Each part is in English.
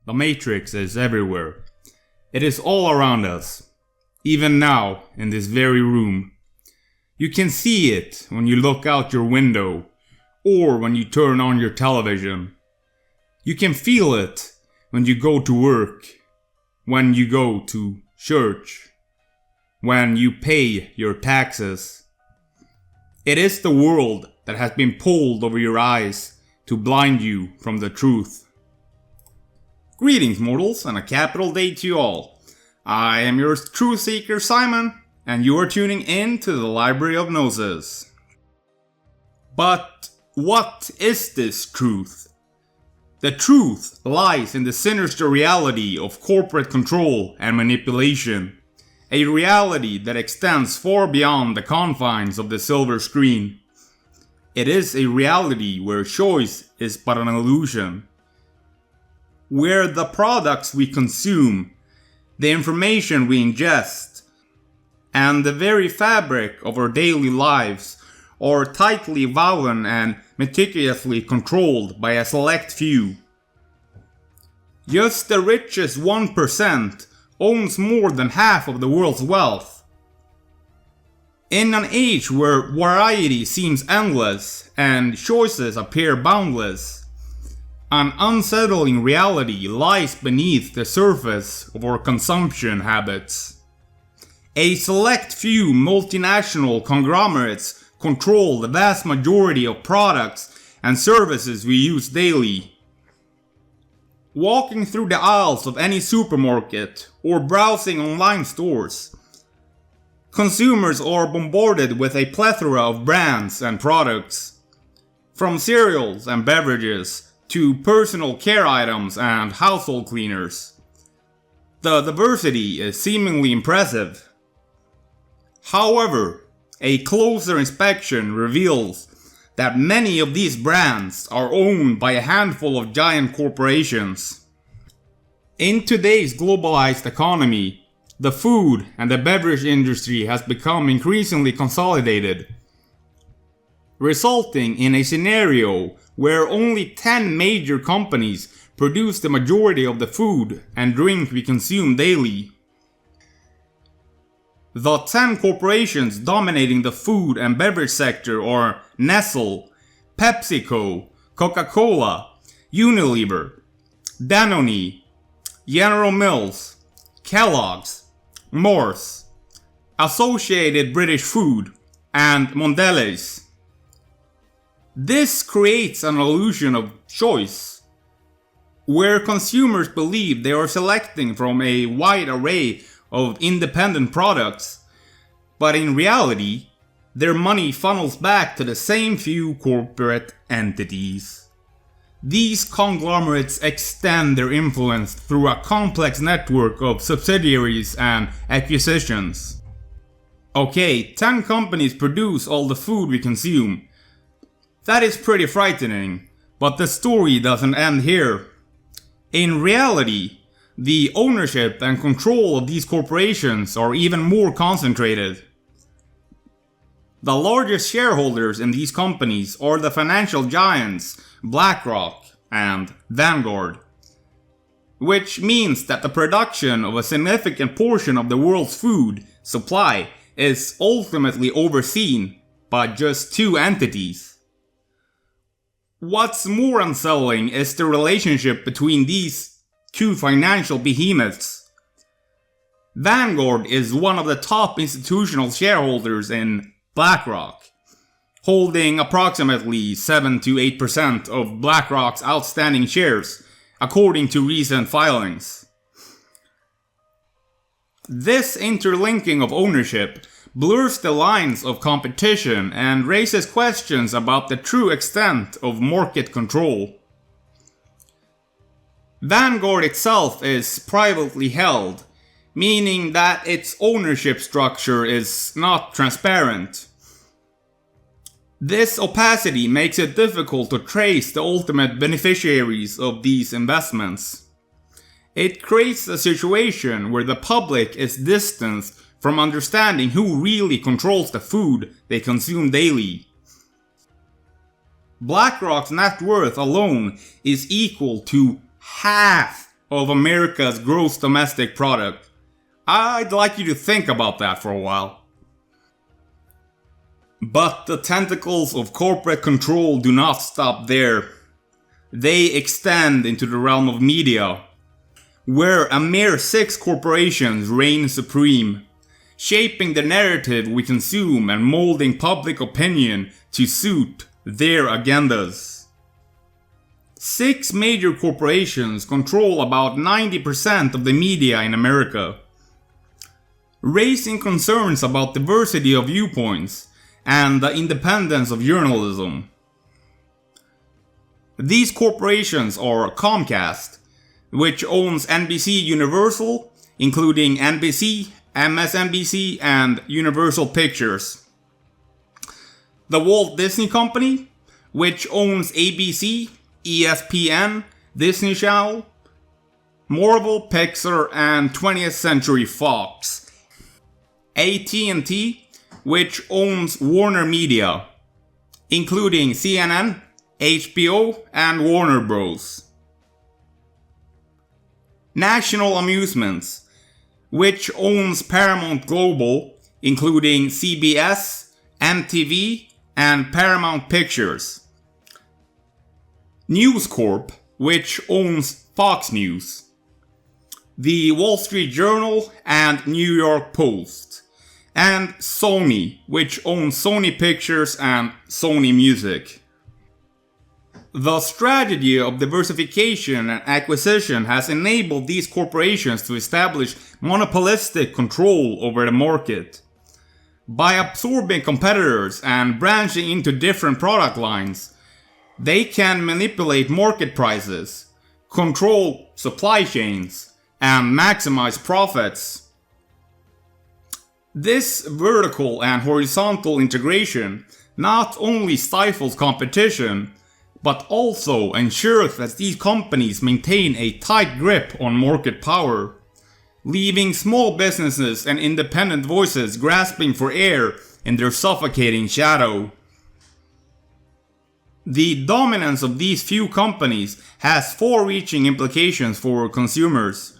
The Matrix is everywhere. It is all around us, even now in this very room. You can see it when you look out your window or when you turn on your television. You can feel it when you go to work, when you go to church, when you pay your taxes. It is the world that has been pulled over your eyes to blind you from the truth. Greetings, mortals, and a capital day to you all. I am your truth seeker, Simon, and you are tuning in to the Library of Gnosis. But what is this truth? The truth lies in the sinister reality of corporate control and manipulation, a reality that extends far beyond the confines of the silver screen. It is a reality where choice is but an illusion, where the products we consume, the information we ingest, and the very fabric of our daily lives are tightly woven and meticulously controlled by a select few. Just the richest 1% owns more than half of the world's wealth. In an age where variety seems endless and choices appear boundless, an unsettling reality lies beneath the surface of our consumption habits. A select few multinational conglomerates control the vast majority of products and services we use daily. Walking through the aisles of any supermarket or browsing online stores, consumers are bombarded with a plethora of brands and products, from cereals and beverages to personal care items and household cleaners. The diversity is seemingly impressive. However, a closer inspection reveals that many of these brands are owned by a handful of giant corporations. In today's globalized economy, the food and the beverage industry has become increasingly consolidated, resulting in a scenario where only 10 major companies produce the majority of the food and drink we consume daily. The 10 corporations dominating the food and beverage sector are Nestle, PepsiCo, Coca-Cola, Unilever, Danone, General Mills, Kellogg's, Mars, Associated British Food, and Mondelez. This creates an illusion of choice, where consumers believe they are selecting from a wide array of independent products, but in reality, their money funnels back to the same few corporate entities. These conglomerates extend their influence through a complex network of subsidiaries and acquisitions. Okay, 10 companies produce all the food we consume. That is pretty frightening, but the story doesn't end here. In reality, the ownership and control of these corporations are even more concentrated. The largest shareholders in these companies are the financial giants BlackRock and Vanguard, which means that the production of a significant portion of the world's food supply is ultimately overseen by just two entities. What's more unsettling is the relationship between these two financial behemoths. Vanguard is one of the top institutional shareholders in BlackRock, holding approximately 7 to 8% of BlackRock's outstanding shares, according to recent filings. This interlinking of ownership blurs the lines of competition and raises questions about the true extent of market control. Vanguard itself is privately held, meaning that its ownership structure is not transparent. This opacity makes it difficult to trace the ultimate beneficiaries of these investments. It creates a situation where the public is distanced from understanding who really controls the food they consume daily. BlackRock's net worth alone is equal to half of America's gross domestic product. I'd like you to think about that for a while. But the tentacles of corporate control do not stop there. They extend into the realm of media, where a mere 6 corporations reign supreme, shaping the narrative we consume and molding public opinion to suit their agendas. 6 major corporations control about 90% of the media in America, raising concerns about diversity of viewpoints and the independence of journalism. These corporations are Comcast, which owns NBC Universal, including NBC, MSNBC, and Universal Pictures. The Walt Disney Company, which owns ABC, ESPN, Disney Channel, Marvel, Pixar, and 20th Century Fox. AT&T, which owns Warner Media, including CNN, HBO, and Warner Bros. National Amusements, which owns Paramount Global, including CBS, MTV, and Paramount Pictures. News Corp, which owns Fox News. The Wall Street Journal and New York Post. And Sony, which owns Sony Pictures and Sony Music. The strategy of diversification and acquisition has enabled these corporations to establish monopolistic control over the market. By absorbing competitors and branching into different product lines, they can manipulate market prices, control supply chains, and maximize profits. This vertical and horizontal integration not only stifles competition, but also ensures that these companies maintain a tight grip on market power, leaving small businesses and independent voices grasping for air in their suffocating shadow. The dominance of these few companies has far-reaching implications for consumers.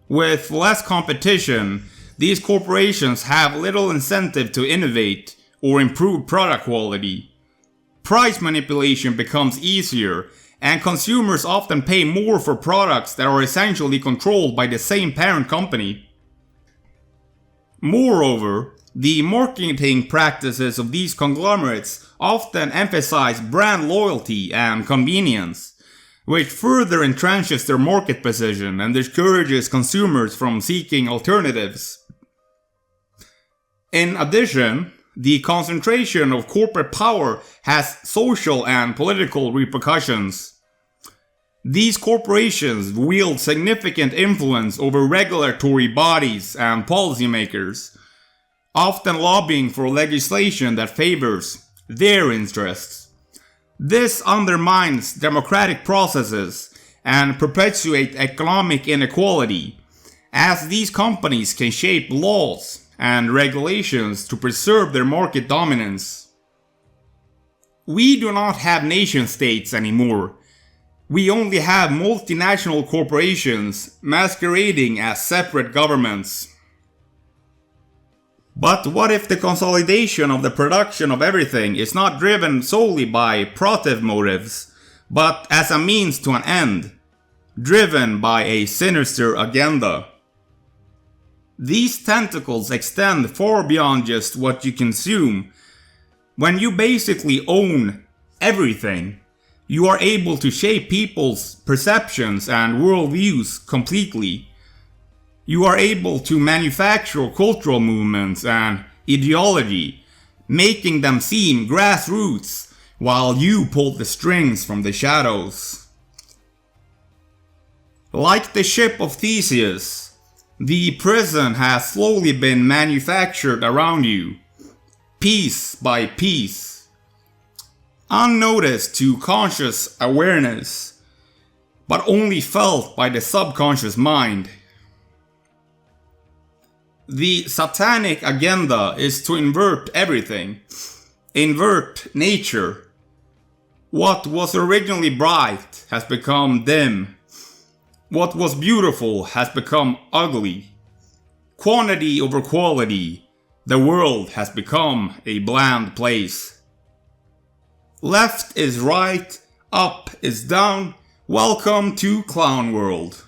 With less competition, these corporations have little incentive to innovate or improve product quality. Price manipulation becomes easier, and consumers often pay more for products that are essentially controlled by the same parent company. Moreover, the marketing practices of these conglomerates often emphasize brand loyalty and convenience, which further entrenches their market position and discourages consumers from seeking alternatives. In addition, the concentration of corporate power has social and political repercussions. These corporations wield significant influence over regulatory bodies and policymakers, often lobbying for legislation that favors their interests. This undermines democratic processes and perpetuates economic inequality, as these companies can shape laws and regulations to preserve their market dominance. We do not have nation states anymore. We only have multinational corporations masquerading as separate governments. But what if the consolidation of the production of everything is not driven solely by profit motives, but as a means to an end, driven by a sinister agenda? These tentacles extend far beyond just what you consume. When you basically own everything, you are able to shape people's perceptions and worldviews completely. You are able to manufacture cultural movements and ideology, making them seem grassroots while you pull the strings from the shadows. Like the ship of Theseus, the prison has slowly been manufactured around you, piece by piece, unnoticed to conscious awareness, but only felt by the subconscious mind. The satanic agenda is to invert everything, invert nature. What was originally bright has become dim. What was beautiful has become ugly. Quantity over quality. The world has become a bland place. Left is right, up is down. Welcome to Clown World.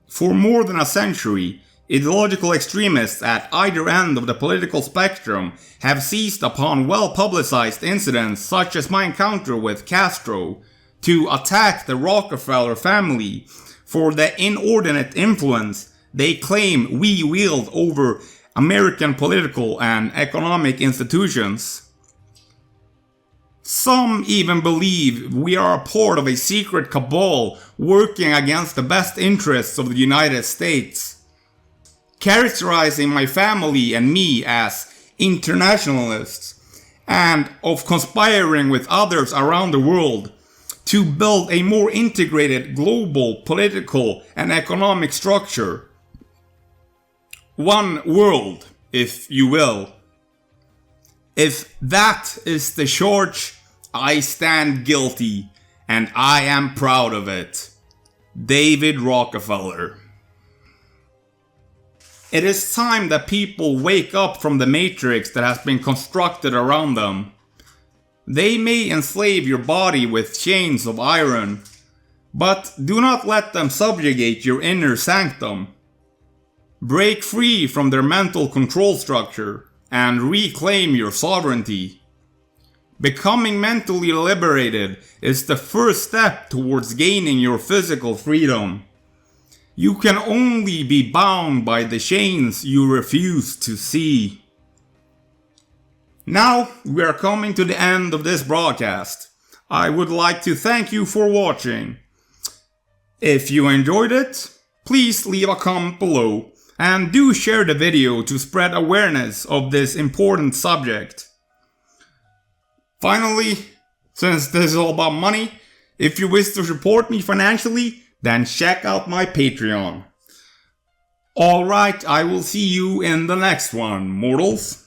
For more than a century, ideological extremists at either end of the political spectrum have seized upon well-publicized incidents such as my encounter with Castro to attack the Rockefeller family for the inordinate influence they claim we wield over American political and economic institutions. Some even believe we are a part of a secret cabal working against the best interests of the United States, characterizing my family and me as internationalists, and of conspiring with others around the world to build a more integrated global political and economic structure. One world, if you will. If that is the charge, I stand guilty, and I am proud of it. David Rockefeller. It is time that people wake up from the matrix that has been constructed around them. They may enslave your body with chains of iron, but do not let them subjugate your inner sanctum. Break free from their mental control structure and reclaim your sovereignty. Becoming mentally liberated is the first step towards gaining your physical freedom. You can only be bound by the chains you refuse to see. Now we are coming to the end of this broadcast. I would like to thank you for watching. If you enjoyed it, please leave a comment below and do share the video to spread awareness of this important subject. Finally, since this is all about money, if you wish to support me financially, then check out my Patreon. Alright, I will see you in the next one, mortals.